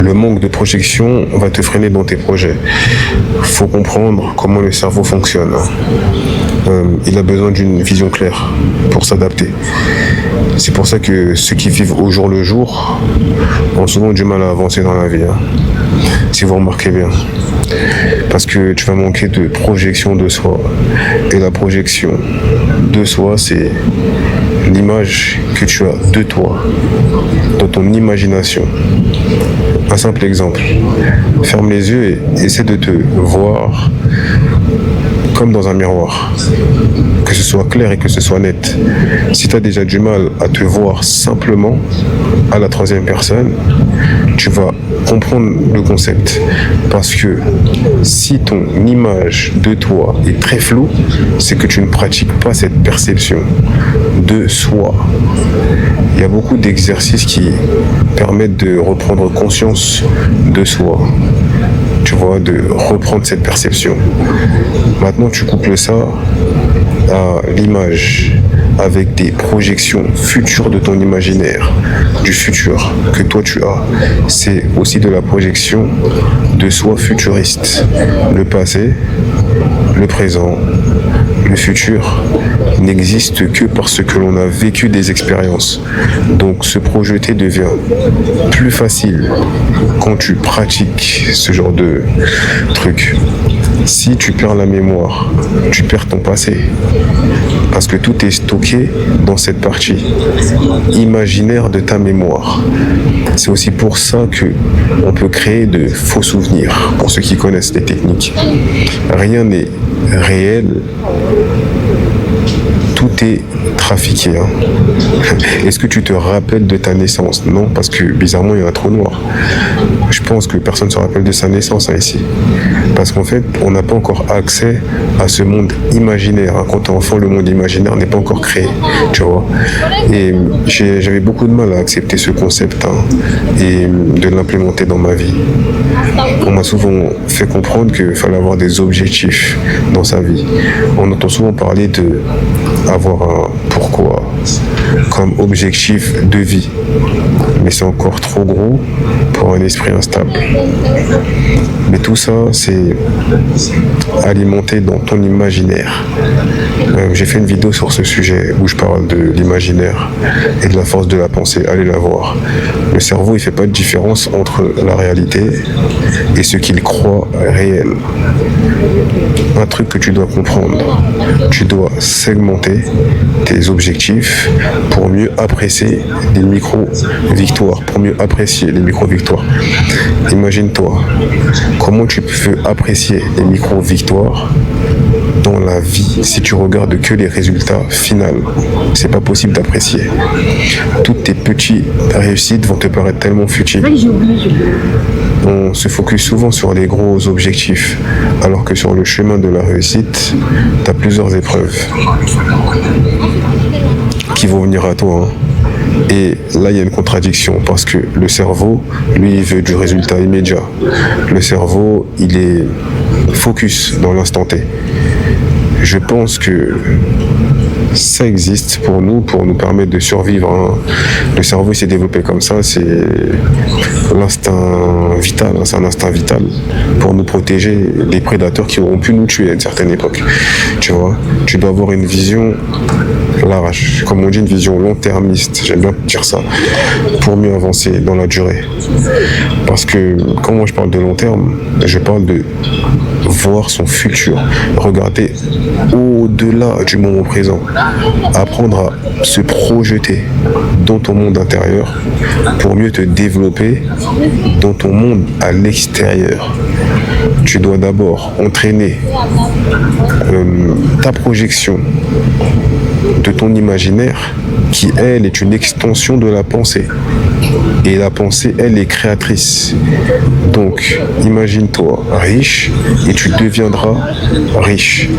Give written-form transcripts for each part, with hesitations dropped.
Le manque de projection va te freiner dans tes projets. Il faut comprendre comment le cerveau fonctionne. Il a besoin d'une vision claire pour s'adapter. C'est pour ça que ceux qui vivent au jour le jour ont souvent du mal à avancer dans la vie. Si vous remarquez bien. Parce que tu vas manquer de projection de soi. Et la projection de soi, c'est l'image que tu as de toi, dans ton imagination. Un simple exemple. Ferme les yeux et essaie de te voir comme dans un miroir. Que ce soit clair et que ce soit net. Si tu as déjà du mal à te voir simplement à la troisième personne, tu vas comprendre le concept. Parce que si ton image de toi est très floue, c'est que tu ne pratiques pas cette perception de soi. Il y a beaucoup d'exercices qui permettent de reprendre conscience de soi. Tu vois, de reprendre cette perception. Maintenant, tu couples ça à l'image avec des projections futures de ton imaginaire, du futur que toi tu as. C'est aussi de la projection de soi futuriste. Le passé, le présent, le futur n'existe que parce que l'on a vécu des expériences. Donc se projeter devient plus facile quand tu pratiques ce genre de truc. Si tu perds la mémoire, tu perds ton passé. Parce que tout est stocké dans cette partie imaginaire de ta mémoire. C'est aussi pour ça que on peut créer de faux souvenirs, pour ceux qui connaissent les techniques. Rien n'est réel. Tout est trafiqué. Est-ce que tu te rappelles de ta naissance? Non, parce que bizarrement, il y a un trou noir. Je pense que personne ne se rappelle de sa naissance ici. Parce qu'en fait, on n'a pas encore accès à ce monde imaginaire. Quand tu es enfant, le monde imaginaire n'est pas encore créé. Tu vois. Et j'avais beaucoup de mal à accepter ce concept et de l'implémenter dans ma vie. On m'a souvent fait comprendre qu'il fallait avoir des objectifs dans sa vie. On entend souvent parler de avoir un pourquoi comme objectif de vie. Mais c'est encore trop gros pour un esprit instable. Mais tout ça, c'est alimenté dans ton imaginaire. J'ai fait une vidéo sur ce sujet où je parle de l'imaginaire et de la force de la pensée. Allez la voir. Le cerveau, il fait pas de différence entre la réalité et ce qu'il croit réel. Un truc que tu dois comprendre, tu dois segmenter tes objectifs pour mieux apprécier les micro-victoires, Imagine-toi, comment tu peux apprécier les micro-victoires dans la vie si tu regardes que les résultats finaux. C'est pas possible d'apprécier. Toutes tes petites réussites vont te paraître tellement futiles. On se focus souvent sur les gros objectifs, alors que sur le chemin de la réussite, tu as plusieurs épreuves qui vont venir à toi. Et là, il y a une contradiction parce que le cerveau, lui, il veut du résultat immédiat. Le cerveau, il est focus dans l'instant T. Je pense que ça existe pour nous permettre de survivre. Le cerveau s'est développé comme ça, c'est l'instinct vital, c'est un instinct vital pour nous protéger des prédateurs qui auront pu nous tuer à une certaine époque. Tu vois, tu dois avoir une vision large, comme on dit, une vision long-termiste, j'aime bien dire ça, pour mieux avancer dans la durée. Parce que quand moi je parle de long terme, je parle de voir son futur, regarder au-delà du moment présent, apprendre à se projeter dans ton monde intérieur pour mieux te développer dans ton monde à l'extérieur. Tu dois d'abord entraîner ta projection de ton imaginaire qui, elle, est une extension de la pensée. Et la pensée, elle, est créatrice. Donc, imagine-toi riche et tu deviendras riche.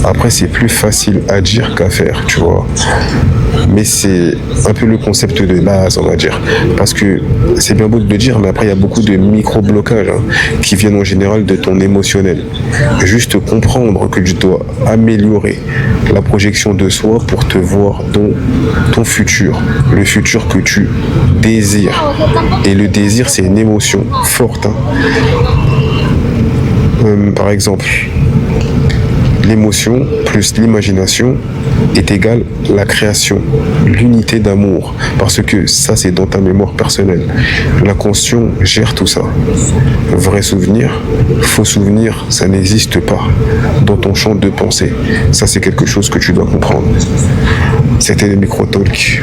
Après, c'est plus facile à dire qu'à faire, tu vois. Mais c'est un peu le concept de base, on va dire. Parce que c'est bien beau de le dire, mais après, il y a beaucoup de micro-blocages qui viennent en général de ton émotionnel. Juste comprendre que tu dois améliorer la projection de soi pour te voir dans ton futur, le futur que tu désires. désir. Et le désir, c'est une émotion forte. Par exemple, l'émotion plus l'imagination est égale la création, l'unité d'amour. Parce que ça, c'est dans ta mémoire personnelle. L'inconscient gère tout ça. Vrai souvenir, faux souvenir, ça n'existe pas dans ton champ de pensée. Ça, c'est quelque chose que tu dois comprendre. C'était le micro-talk.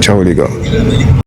Ciao les gars.